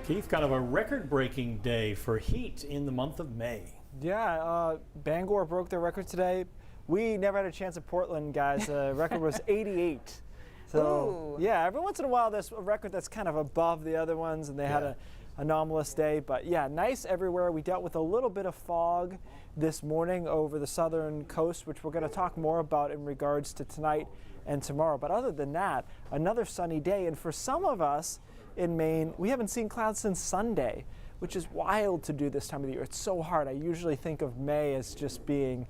Keith, kind of a record-breaking day for heat in the month of May. Yeah, Bangor broke their record today. We never had a chance at Portland, guys. The record was 88. So, yeah, every once in a while there's a record that's kind of above the other ones, and they had an anomalous day. But, yeah, nice everywhere. We dealt with a little bit of fog this morning over the southern coast, which we're going to talk more about in regards to tonight and tomorrow. But other than that, another sunny day. And for some of us in Maine, we haven't seen clouds since Sunday, which is wild to do this time of the year. It's so hard. I usually think of May as just being,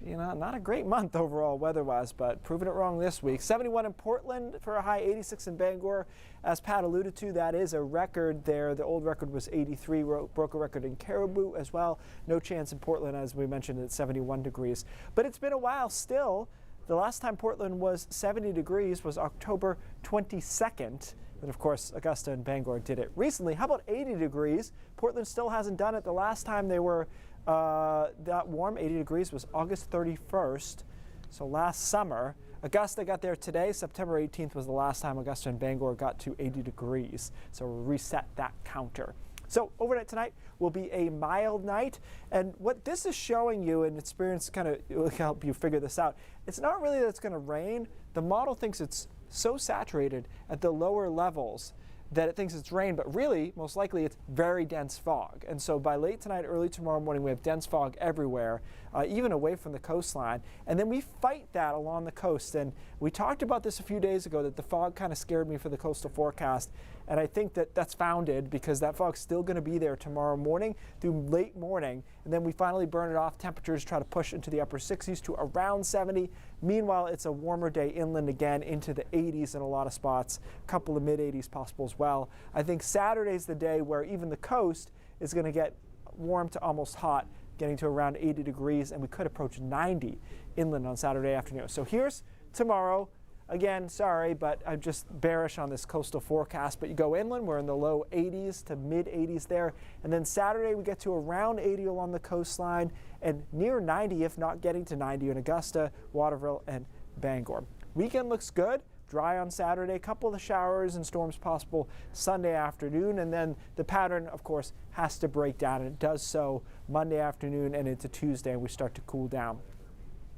you know, not a great month overall weather-wise, but proving it wrong this week. 71 in Portland for a high, 86 in Bangor. As Pat alluded to, that is a record there. The old record was 83, broke a record in Caribou as well. No chance in Portland, as we mentioned, at 71 degrees. But it's been a while still. The last time Portland was 70 degrees was October 22nd. And of course, Augusta and Bangor did it recently. How about 80 degrees? Portland still hasn't done it. The last time they were that warm, 80 degrees, was August 31st, so last summer. Augusta got there today. September 18th was the last time Augusta and Bangor got to 80 degrees. So we'll reset that counter. So overnight tonight will be a mild night, and what this is showing you, and experience kind of will help you figure this out, it's not really that it's going to rain. The model thinks it's so saturated at the lower levels that it thinks it's rain, but really, most likely, it's very dense fog. And so by late tonight, early tomorrow morning, we have dense fog everywhere, even away from the coastline. And then we fight that along the coast. And we talked about this a few days ago, that the fog kind of scared me for the coastal forecast. And I think that that's founded, because that fog's still going to be there tomorrow morning through late morning. And then we finally burn it off. Temperatures try to push into the upper 60s to around 70. Meanwhile, it's a warmer day inland again into the 80s in a lot of spots, a couple of mid-80s possible as well. I think Saturday's the day where even the coast is going to get warm to almost hot, getting to around 80 degrees, and we could approach 90 inland on Saturday afternoon. So here's tomorrow. Again, sorry, but I'm just bearish on this coastal forecast. But you go inland, we're in the low 80s to mid 80s there. And then Saturday, we get to around 80 along the coastline and near 90, if not getting to 90 in Augusta, Waterville, and Bangor. Weekend looks good. Dry on Saturday, a couple of the showers and storms possible Sunday afternoon. And then the pattern, of course, has to break down. And it does so Monday afternoon and into Tuesday, and we start to cool down.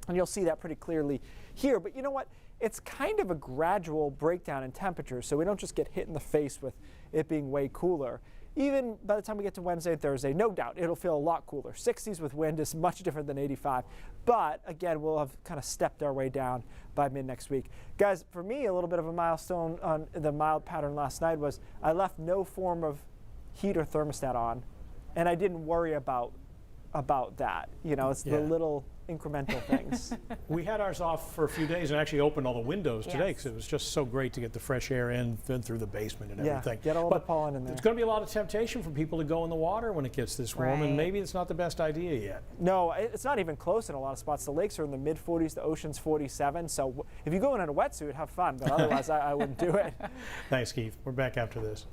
And you'll see that pretty clearly here. But you know what? It's kind of a gradual breakdown in temperature, so we don't just get hit in the face with it being way cooler. Even by the time we get to Wednesday and Thursday, no doubt, it'll feel a lot cooler. 60s with wind is much different than 85. But again, we'll have kind of stepped our way down by mid next week. Guys, for me, a little bit of a milestone on the mild pattern last night was I left no form of heat or thermostat on, and I didn't worry about that. You know, it's the little incremental things. We had ours off for a few days and actually opened all the windows today because it was just so great to get the fresh air in through the basement and everything. Get all the pollen in there. There's going to be a lot of temptation for people to go in the water when it gets this warm, and maybe it's not the best idea yet. No, it's not even close in a lot of spots. The lakes are in the mid 40s, the ocean's 47. So if you go in a wetsuit, have fun, but otherwise I wouldn't do it. Thanks, Keith. We're back after this.